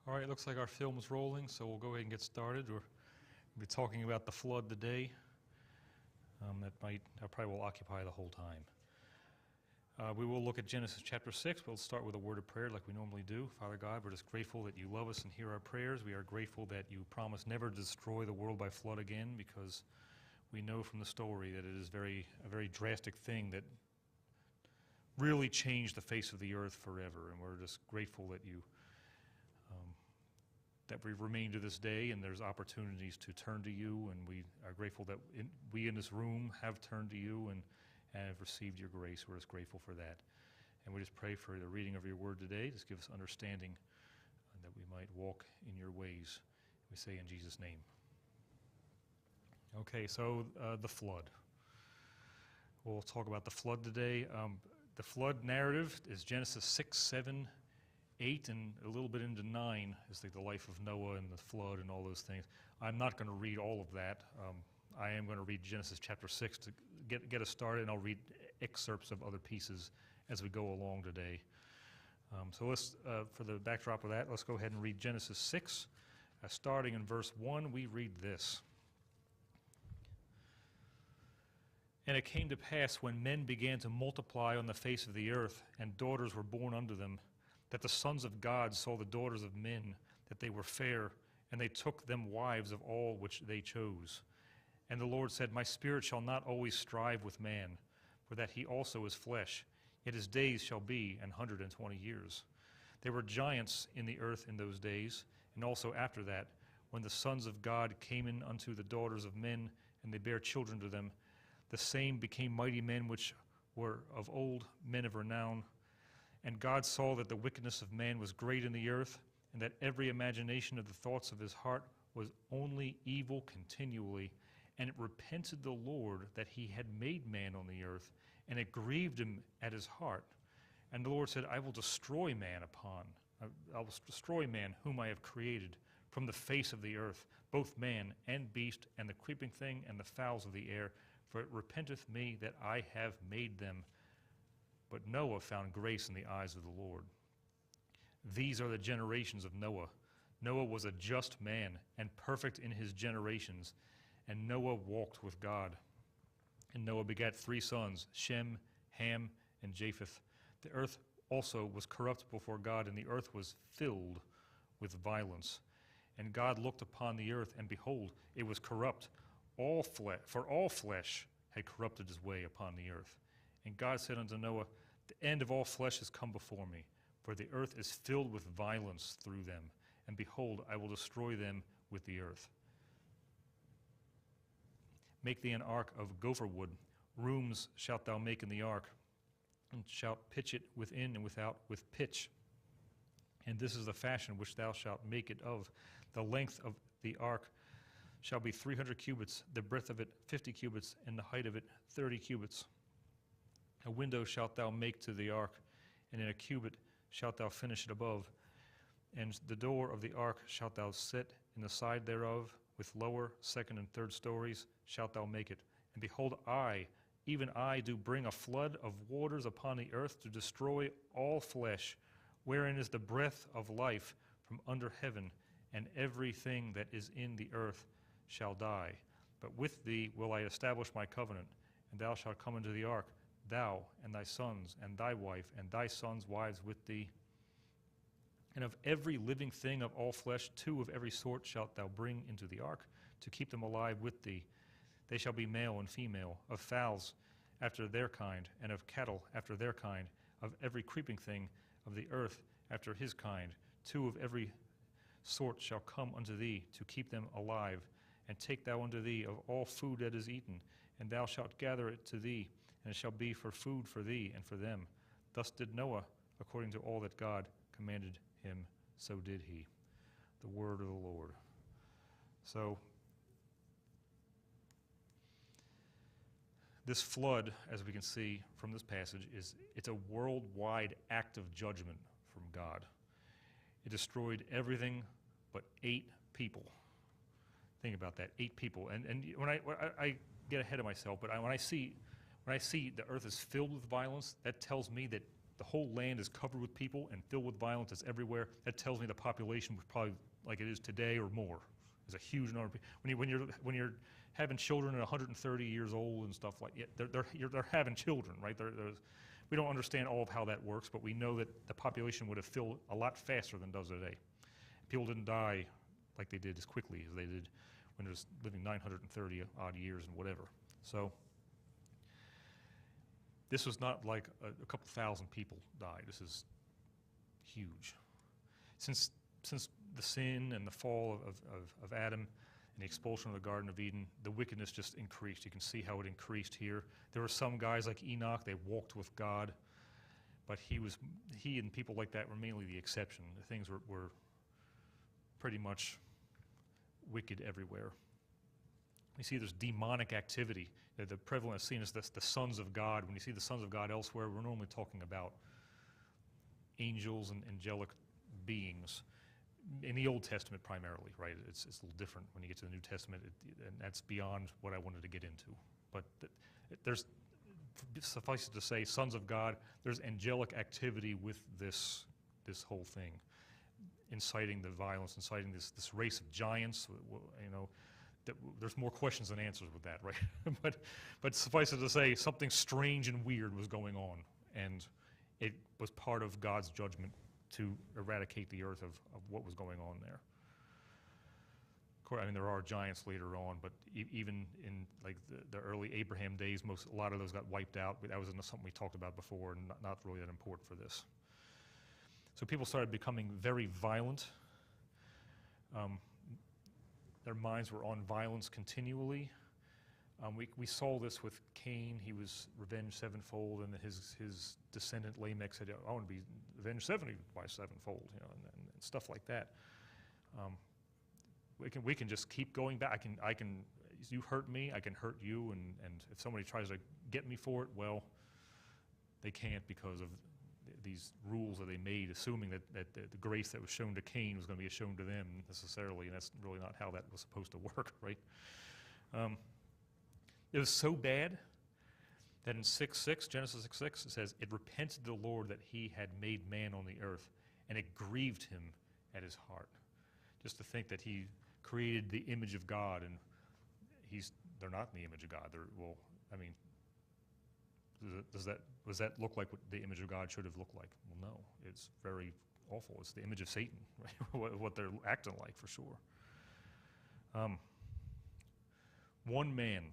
All right, looks like our film is rolling, so we'll go ahead and get started. We'll be talking about the flood today. That probably will occupy the whole time. We will look at Genesis chapter 6. We'll start with a word of prayer like we normally do. Father God, we're just grateful that you love us and hear our prayers. We are grateful that you promise never to destroy the world by flood again, because we know from the story that it is a very drastic thing that really changed the face of the earth forever. And we're just grateful that that we remain to this day, and there's opportunities to turn to you, and we are grateful that we in this room have turned to you and have received your grace. We're just grateful for that. And we just pray for the reading of your word today. Just give us understanding that we might walk in your ways. We say in Jesus' name. Okay, so the flood. We'll talk about the flood today. The flood narrative is Genesis 6, 7, 8, and a little bit into 9 is the life of Noah and the flood and all those things. I'm not going to read all of that. I am going to read Genesis chapter 6 to get us started, and I'll read excerpts of other pieces as we go along today. So let's, for the backdrop of that, let's go ahead and read Genesis 6. Starting in verse 1, we read this. And it came to pass when men began to multiply on the face of the earth, and daughters were born unto them, that the sons of God saw the daughters of men, that they were fair, and they took them wives of all which they chose. And the Lord said, My spirit shall not always strive with man, for that he also is flesh, yet his days shall be 120 years. There were giants in the earth in those days, and also after that, when the sons of God came in unto the daughters of men, and they bare children to them, the same became mighty men which were of old, men of renown. And God saw that the wickedness of man was great in the earth, and that every imagination of the thoughts of his heart was only evil continually. And it repented the Lord that he had made man on the earth, and it grieved him at his heart. And the Lord said, I will destroy man whom I have created from the face of the earth, both man and beast, and the creeping thing and the fowls of the air, for it repenteth me that I have made them. But Noah found grace in the eyes of the Lord. These are the generations of Noah. Noah was a just man and perfect in his generations, and Noah walked with God. And Noah begat 3 sons, Shem, Ham, and Japheth. The earth also was corrupt before God, and the earth was filled with violence. And God looked upon the earth, and behold, it was corrupt. For all flesh had corrupted his way upon the earth. And God said unto Noah, The end of all flesh is come before me, for the earth is filled with violence through them. And behold, I will destroy them with the earth. Make thee an ark of gopher wood. Rooms shalt thou make in the ark, and shalt pitch it within and without with pitch. And this is the fashion which thou shalt make it of. The length of the ark shall be 300 cubits, the breadth of it 50 cubits, and the height of it 30 cubits. A window shalt thou make to the ark, and in a cubit shalt thou finish it above. And the door of the ark shalt thou set in the side thereof, with lower, second, and third stories shalt thou make it. And behold, I, even I, do bring a flood of waters upon the earth to destroy all flesh, wherein is the breath of life from under heaven, and everything that is in the earth shall die. But with thee will I establish my covenant, and thou shalt come into the ark, thou and thy sons and thy wife and thy sons' wives with thee. And of every living thing of all flesh 2 of every sort shalt thou bring into the ark, to keep them alive with thee. They shall be male and female, of fowls after their kind, and of cattle after their kind, of every creeping thing of the earth after his kind. 2 of every sort shall come unto thee, to keep them alive. And take thou unto thee of all food that is eaten, and thou shalt gather it to thee, and it shall be for food for thee and for them. Thus did Noah, according to all that God commanded him, so did he. The word of the Lord. So, this flood, as we can see from this passage, it's a worldwide act of judgment from God. It destroyed everything but 8 people. Think about that, 8 people. And when I get ahead of myself, but when I see the earth is filled with violence, that tells me that the whole land is covered with people and filled with violence. It's everywhere. That tells me the population was probably like it is today or more. It's a huge number of people. When you're having children at 130 years old and stuff like that, they're having children, right? We don't understand all of how that works, but we know that the population would have filled a lot faster than it does today. People didn't die like they did as quickly as they did when they was living 930 odd years and whatever. So this was not like a couple thousand people died. This is huge. Since the sin and the fall of Adam and the expulsion of the Garden of Eden, the wickedness just increased. You can see how it increased here. There were some guys like Enoch, they walked with God, but he and people like that were mainly the exception. The things were pretty much wicked everywhere. You see there's demonic activity. The prevalent scene is the sons of God. When you see the sons of God elsewhere, we're normally talking about angels and angelic beings. In the Old Testament primarily, right? It's a little different when you get to the New Testament, and that's beyond what I wanted to get into. But there's, suffice it to say, sons of God, there's angelic activity with this whole thing, inciting the violence, inciting this race of giants. There's more questions than answers with that, right? but suffice it to say, something strange and weird was going on, and it was part of God's judgment to eradicate the earth of what was going on there. Of course, I mean, there are giants later on, but even in like the early Abraham days, a lot of those got wiped out. That was something we talked about before, and not really that important for this. So people started becoming very violent. Their minds were on violence continually. We saw this with Cain. He was revenged sevenfold, and his descendant Lamech said, "I want to be avenged 70 by sevenfold," and stuff like that. We can just keep going back. I can. You hurt me, I can hurt you, and if somebody tries to get me for it, well, they can't because of these rules that they made, assuming that the grace that was shown to Cain was going to be shown to them necessarily, and that's really not how that was supposed to work, right? It was so bad that in Genesis 6:6, it says, "It repented the Lord that he had made man on the earth, and it grieved him at his heart." Just to think that he created the image of God, and they're not in the image of God. Does that look like what the image of God should have looked like? Well, no. It's very awful. It's the image of Satan, right? What they're acting like, for sure. One man.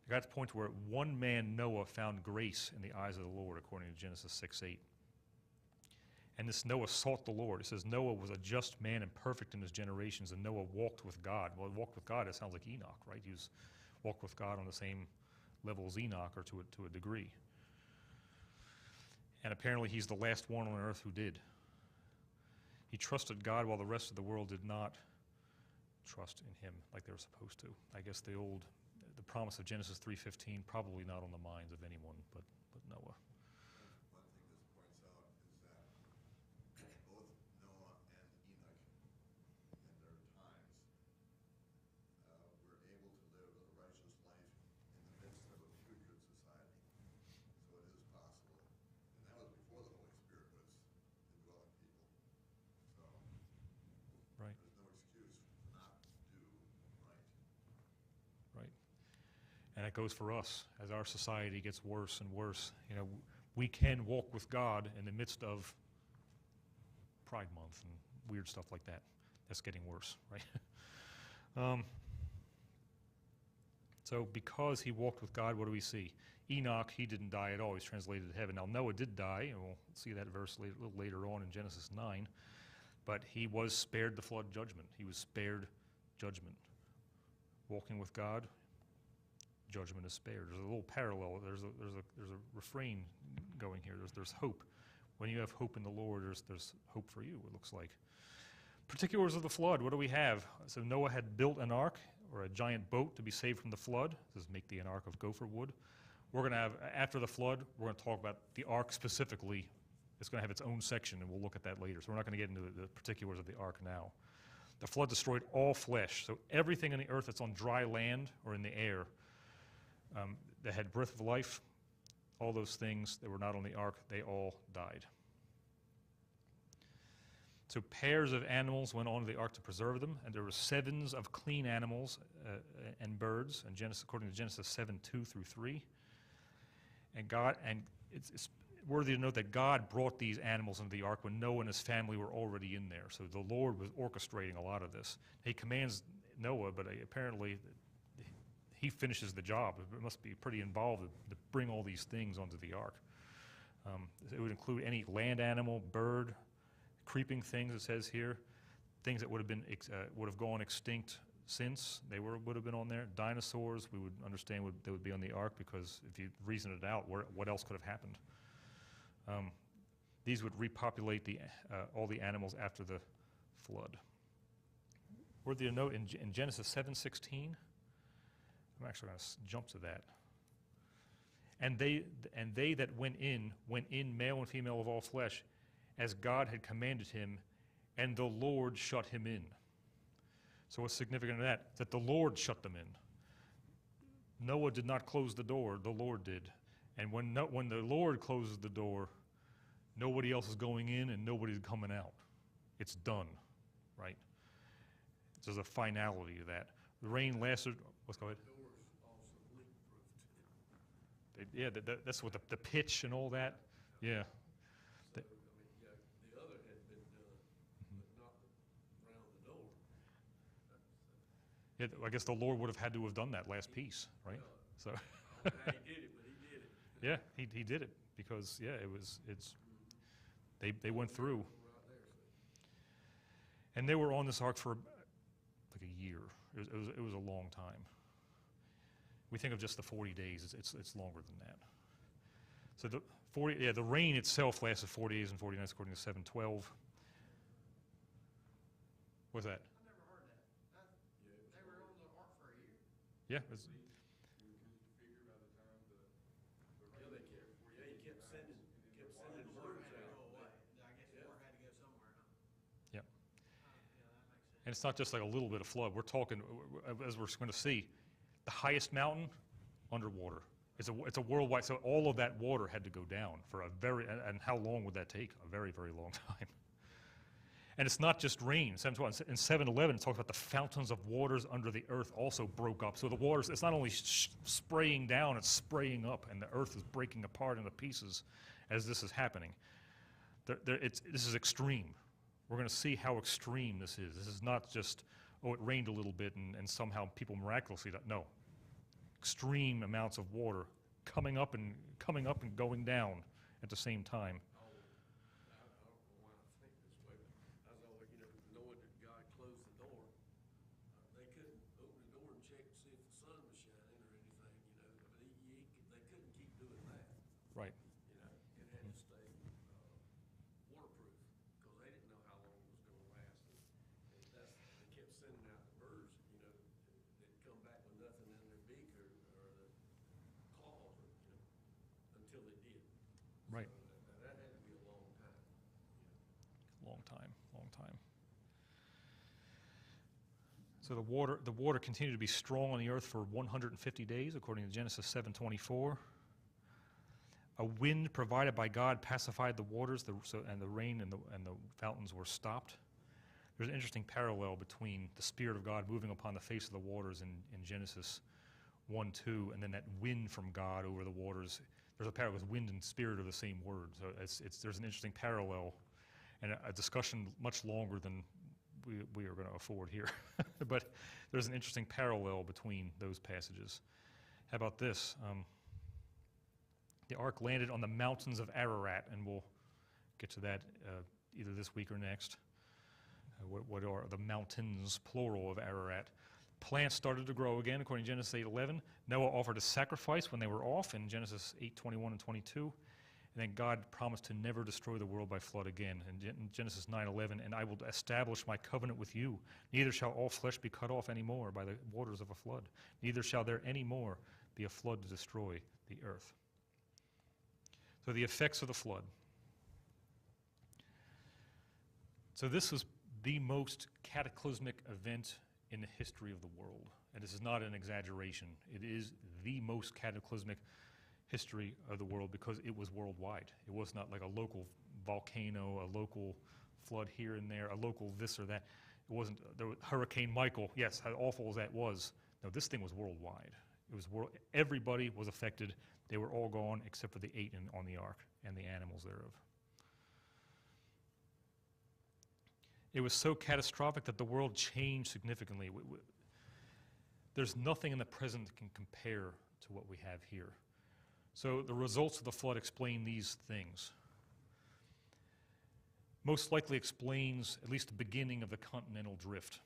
It got to the point where one man, Noah, found grace in the eyes of the Lord, according to Genesis 6:8. And this Noah sought the Lord. It says Noah was a just man and perfect in his generations, and Noah walked with God. Well, walked with God, it sounds like Enoch, right? He walked with God on the same level as Enoch, or to a degree. And apparently he's the last one on earth who did. He trusted God while the rest of the world did not trust in him like they were supposed to. I guess the promise of Genesis 3:15 probably not on the minds of anyone but Noah. One thing this points out is that both Noah and Enoch, in their times, were able to live a righteous life in the midst of a putrid society. So it is possible. And that was before the Holy Spirit was indwelling people. So Right. there's no excuse to not do right. Right. And it goes for us. As our society gets worse and worse, we can walk with God in the midst of Pride Month and weird stuff like that. That's getting worse, right? So because he walked with God, what do we see? Enoch, he didn't die at all. He's translated to heaven. Now Noah did die, and we'll see that verse a little later on in Genesis 9. But he was spared the flood judgment. He was spared judgment. Walking with God, judgment is spared. There's a little parallel. There's a refrain going here. There's hope. When you have hope in the Lord, there's hope for you, it looks like. Particulars of the flood, what do we have? So Noah had built an ark, or a giant boat, to be saved from the flood. This is make thee an ark of gopher wood. We're going to have, after the flood, we're going to talk about the ark specifically. It's going to have its own section, and we'll look at that later. So we're not going to get into the particulars of the ark now. The flood destroyed all flesh. So everything on the earth that's on dry land or in the air that had breath of life, all those things that were not on the ark, they all died. So pairs of animals went onto the ark to preserve them, and there were sevens of clean animals and birds, and according to Genesis 7:2-3. And it's worthy to note that God brought these animals into the ark when Noah and his family were already in there. So the Lord was orchestrating a lot of this. He commands Noah, but apparently he finishes the job. It must be pretty involved to bring all these things onto the ark. It would include any land animal, bird, creeping things, it says here, things that would have gone extinct since they would have been on there. Dinosaurs, we would understand they would be on the ark, because if you reason it out, what else could have happened? These would repopulate all the animals after the flood. Worthy to note, in Genesis 7:16, I'm actually going to jump to that. And they that went in, male and female of all flesh, as God had commanded him, and the Lord shut him in. So what's significant of that? That the Lord shut them in. Noah did not close the door, the Lord did. And when the Lord closes the door, nobody else is going in and nobody's coming out. It's done, right? There's a finality to that. The rain lasted, let's go ahead. Yeah, that's what the pitch and all that. Yeah. So, the other had been done, but not around the door. Yeah, I guess the Lord would have had to have done that last piece, right? So. I don't know how he did it, but he did it. Yeah, he did it because they went through, Right there, so. and they were on this ark for like a year. It was a long time. We think of just the 40 days. It's longer than that. So the rain itself lasted 40 days and 40 nights, according to 7:12. What's that? I never heard that. They were on the ark for a year? Yeah. Yeah, he kept sending words out. Go away. I guess the word had to go somewhere, huh? Yep. Yeah, that makes sense. And it's not just like a little bit of flood. We're talking, as we're going to see, the highest mountain underwater. It's a worldwide. So all of that water had to go down for and how long would that take? A very, very long time. And it's not just rain. In 7:11, it talks about the fountains of waters under the earth also broke up. So the waters, it's not only spraying down, it's spraying up, and the earth is breaking apart into pieces as this is happening. This is extreme. We're going to see how extreme this is. This is not just, oh, it rained a little bit and somehow people miraculously died. No. Extreme amounts of water coming up and going down at the same time. I don't know why I think this way, but I was always, knowing that God closed the door, they couldn't open the door and check to see if the sun was shining or anything, but they couldn't keep doing that. Right. It had to stay waterproof, because they didn't know how long it was going to last. And they kept sending out the birds, that come back with nothing in their beak or the claws, until they did. Right. So that had to be a long time. Long time. So the water continued to be strong on the earth for 150 days, according to Genesis 7:24. A wind provided by God pacified the waters, and the rain and the fountains were stopped. There's an interesting parallel between the Spirit of God moving upon the face of the waters in Genesis 1:2, and then that wind from God over the waters. There's a parallel, because wind and spirit are the same word. So there's an interesting parallel, and a discussion much longer than we are going to afford here. But there's an interesting parallel between those passages. How about this? The ark landed on the mountains of Ararat, and we'll get to that either this week or next. What are the mountains, plural, of Ararat? Plants started to grow again, according to Genesis 8:11. Noah offered a sacrifice when they were off in Genesis 8:21 and 22. And then God promised to never destroy the world by flood again. And in Genesis 9:11, and I will establish my covenant with you. Neither shall all flesh be cut off anymore by the waters of a flood. Neither shall there any more be a flood to destroy the earth. So the effects of the flood. So this was the most cataclysmic event in the history of the world. And this is not an exaggeration. It is the most cataclysmic history of the world because it was worldwide. It was not like a local volcano, a local flood here and there, a local this or that. It wasn't Hurricane Michael. Yes, how awful as that was. No, this thing was worldwide. It was everybody was affected. They were all gone except for the 8 on the ark and the animals thereof. It was so catastrophic that the world changed significantly. There's nothing in the present that can compare to what we have here. So the results of the flood explain these things. Most likely explains at least the beginning of the continental drift.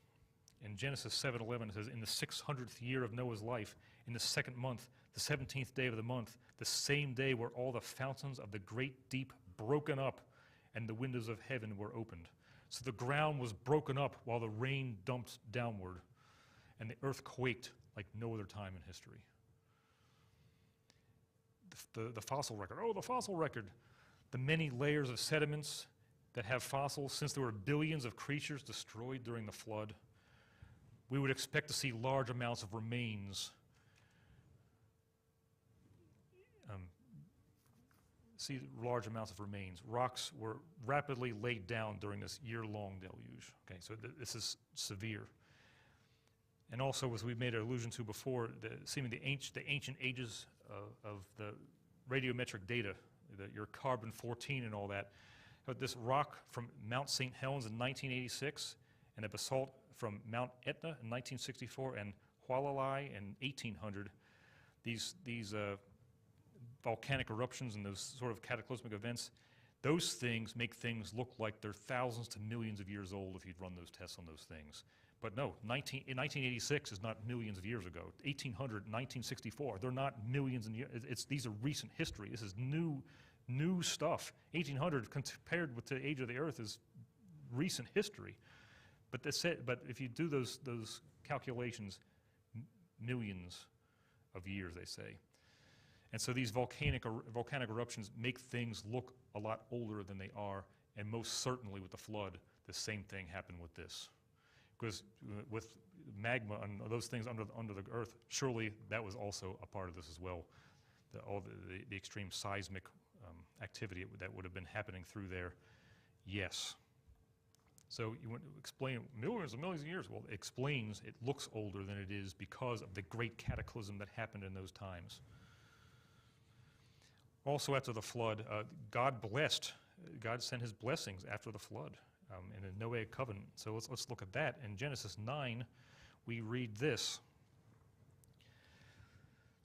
In Genesis 7:11 it says, "In the 600th year of Noah's life, in the 2nd month, the 17th day of the month, the same day were all the fountains of the great deep broken up, and the windows of heaven were opened." So the ground was broken up while the rain dumped downward, and the earth quaked like no other time in history. The fossil record. Oh, the fossil record. The many layers of sediments that have fossils, since there were billions of creatures destroyed during the flood, we would expect to see large amounts of remains. Large amounts of remains. Rocks were rapidly laid down during this year-long deluge. Okay, so this is severe. And also, as we made an allusion to before, the ancient ages of the radiometric data, your carbon-14 and all that, this rock from Mount St. Helens in 1986, and a basalt from Mount Etna in 1964, and Hualalai in 1800, these volcanic eruptions and those sort of cataclysmic events, those things make things look like they're thousands to millions of years old if you'd run those tests on those things. But no, 1986 is not millions of years ago. 1800, 1964, they're not millions of years. These are recent history. This is new stuff. 1800 compared with the age of the Earth is recent history. But if you do those calculations, millions of years, they say. And so these volcanic eruptions make things look a lot older than they are, and most certainly with the flood, the same thing happened with this. Because with magma and those things under the earth, surely that was also a part of this as well. All the extreme seismic activity that would have been happening through there, yes. So you want to explain millions and millions of years. Well, it explains it looks older than it is because of the great cataclysm that happened in those times. Also after the flood, God sent his blessings after the flood in the Noahic covenant. So let's look at that. In Genesis 9, we read this.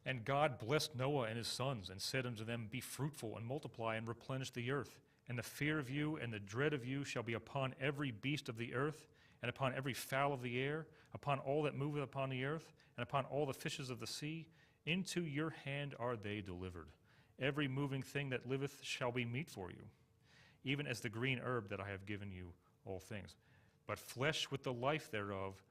"And God blessed Noah and his sons, and said unto them, Be fruitful, and multiply, and replenish the earth. And the fear of you and the dread of you shall be upon every beast of the earth, and upon every fowl of the air, upon all that moveth upon the earth, and upon all the fishes of the sea. Into your hand are they delivered. Every moving thing that liveth shall be meat for you, even as the green herb that I have given you all things. But flesh with the life thereof,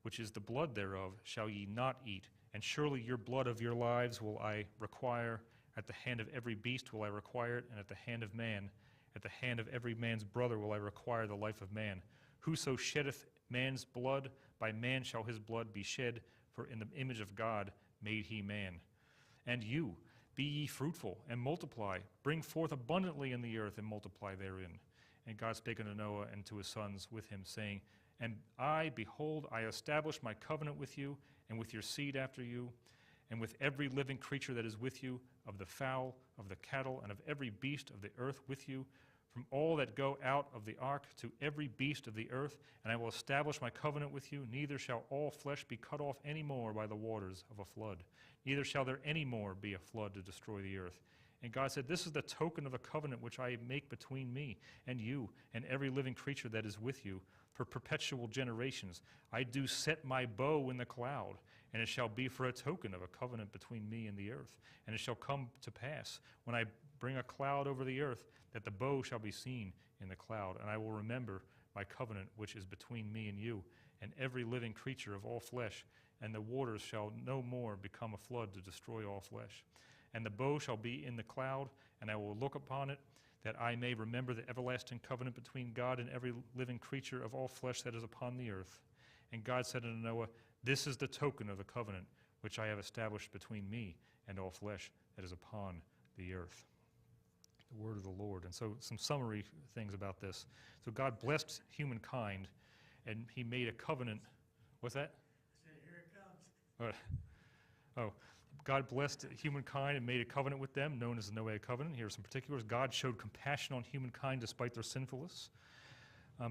which is the blood thereof, shall ye not eat. And surely your blood of your lives will I require. At the hand of every beast will I require it, and at the hand of man, at the hand of every man's brother will I require the life of man. Whoso sheddeth man's blood, by man shall his blood be shed, for in the image of God made he man. And you, be ye fruitful, and multiply, bring forth abundantly in the earth, and multiply therein. And God spake unto Noah and to his sons with him, saying, And I, behold, I establish my covenant with you, and with your seed after you, and with every living creature that is with you, of the fowl, of the cattle, and of every beast of the earth with you, from all that go out of the ark to every beast of the earth, and I will establish my covenant with you, neither shall all flesh be cut off any more by the waters of a flood, neither shall there any more be a flood to destroy the earth. And God said, This is the token of a covenant which I make between me and you and every living creature that is with you for perpetual generations. I do set my bow in the cloud, and it shall be for a token of a covenant between me and the earth. And it shall come to pass, when I bring a cloud over the earth, that the bow shall be seen in the cloud. And I will remember my covenant which is between me and you and every living creature of all flesh. And the waters shall no more become a flood to destroy all flesh. And the bow shall be in the cloud, and I will look upon it, that I may remember the everlasting covenant between God and every living creature of all flesh that is upon the earth. And God said unto Noah, This is the token of the covenant which I have established between me and all flesh. that is upon the earth. The word of the Lord. And so some summary things about this. So God blessed humankind, and he made a covenant. What's that? I said, here it comes. Oh, God blessed humankind and made a covenant with them, known as the Noahic covenant. Here are some particulars. God showed compassion on humankind despite their sinfulness.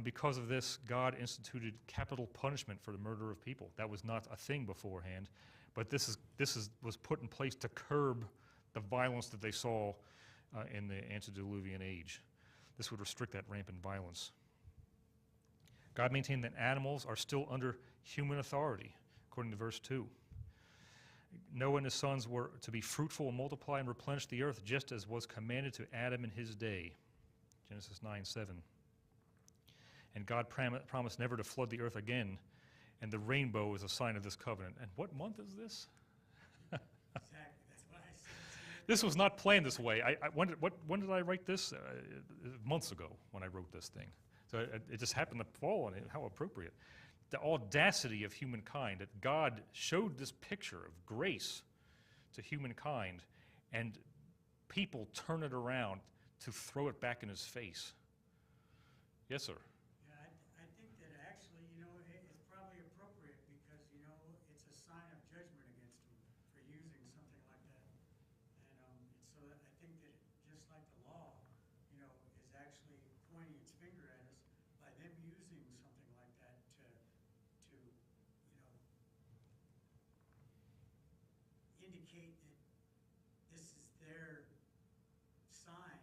Because of this, God instituted capital punishment for the murder of people. That was not a thing beforehand, but this was put in place to curb the violence that they saw in the antediluvian age. This would restrict that rampant violence. God maintained that animals are still under human authority, according to verse 2. Noah and his sons were to be fruitful and multiply and replenish the earth, just as was commanded to Adam in his day. Genesis 9:7. And God promised never to flood the earth again, and the rainbow is a sign of this covenant. And what month is this? Exactly, that's what I said. This was not planned this way. When did I write this? Months ago when I wrote this thing. So it just happened to fall on it. How appropriate. The audacity of humankind, that God showed this picture of grace to humankind, and people turn it around to throw it back in his face. Yes, sir. Yeah, I think that actually, it's probably appropriate because, it's a sign of judgment against them for using something like that. And so I think that just like the law, is actually pointing its finger at us by them using something like that to indicate that this is their sign,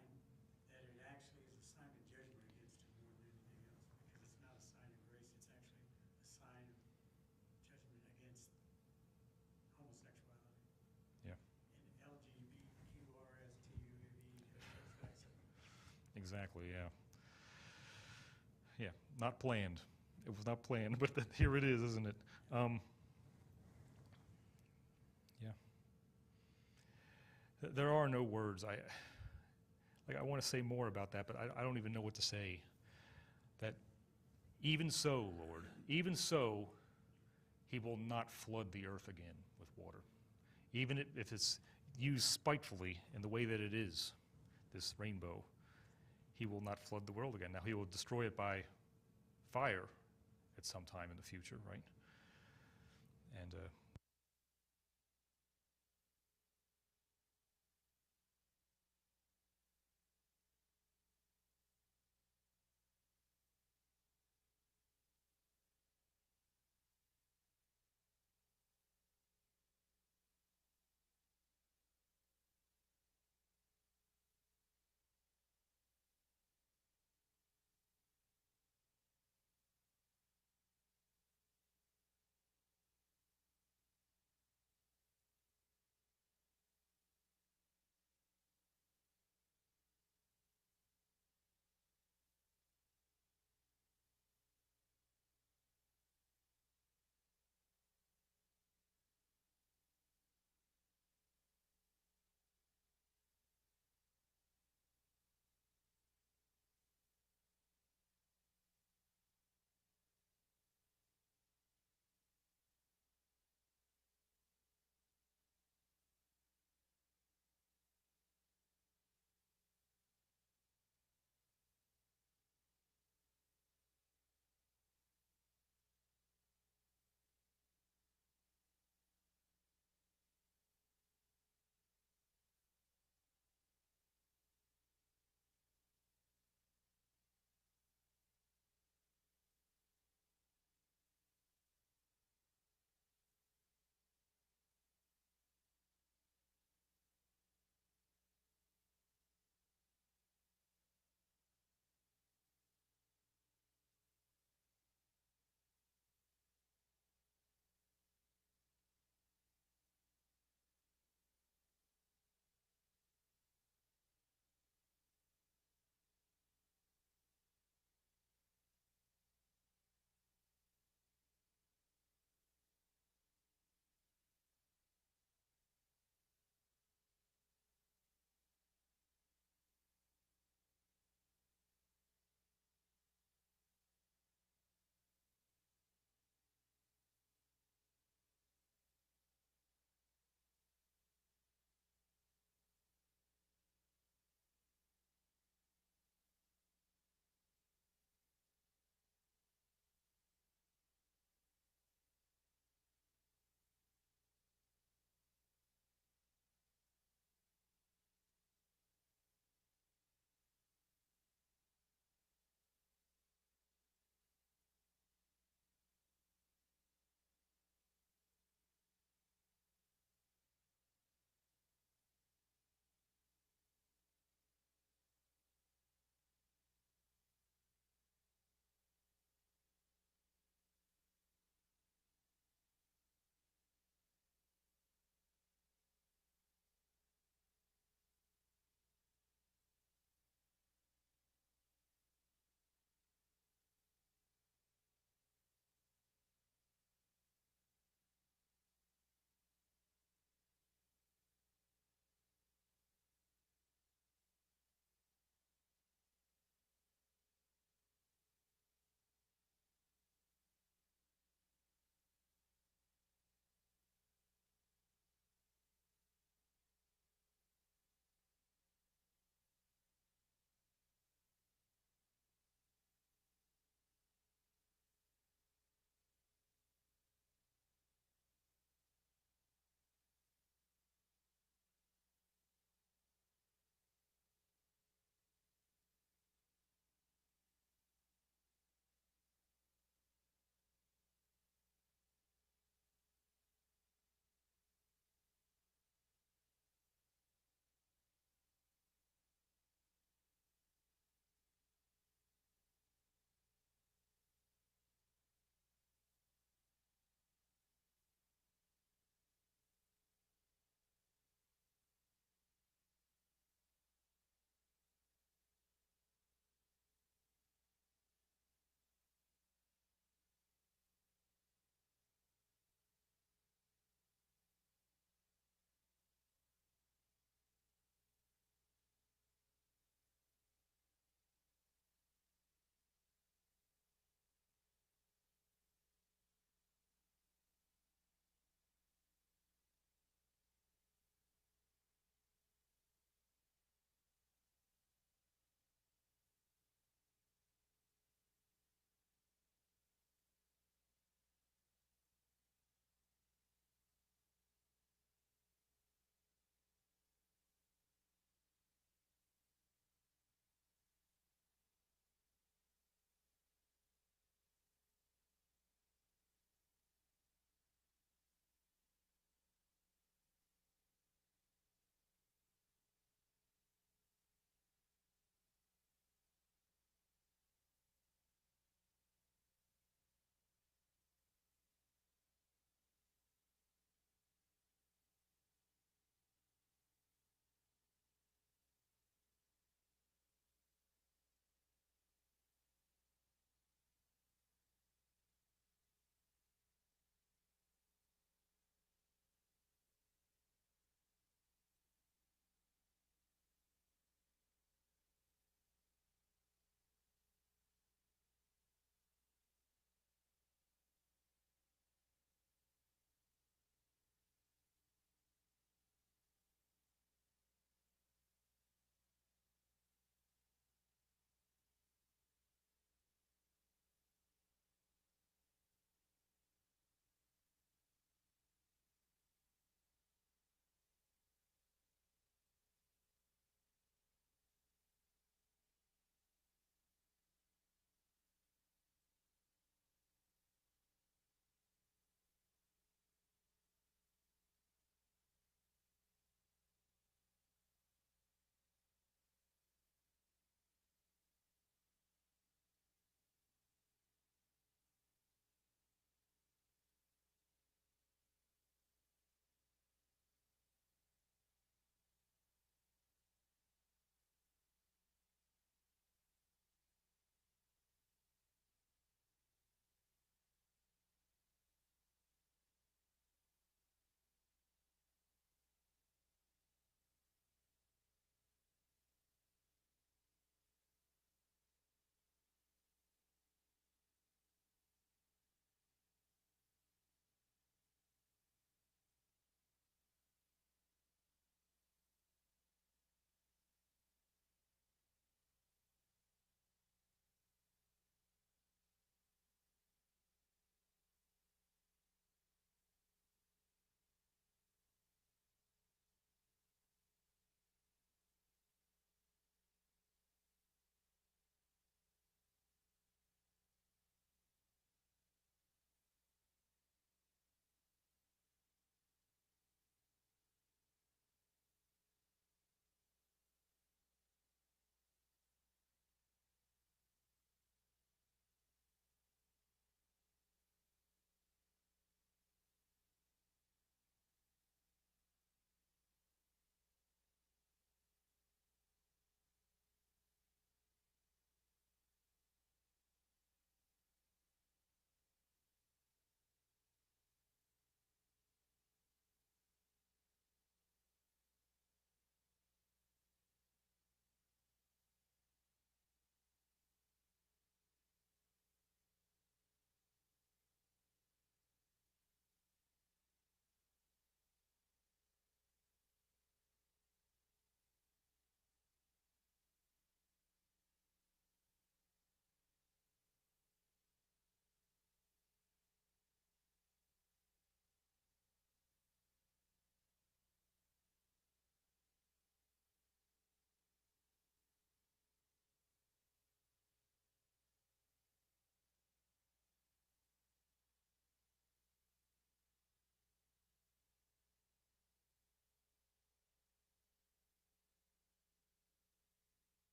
that it actually is a sign of judgment against them more than anything else, because it's not a sign of grace, it's actually a sign of judgment against homosexuality. Yeah. And LGBTQRSTUV, those guys. Exactly, yeah. Yeah, not planned. It was not planned, but here it is, isn't it? Yeah. There are no words. I want to say more about that, but I don't even know what to say. That even so, Lord, even so, he will not flood the earth again with water. Even if it's used spitefully in the way that it is, this rainbow, he will not flood the world again. Now, he will destroy it by fire at some time in the future, right? And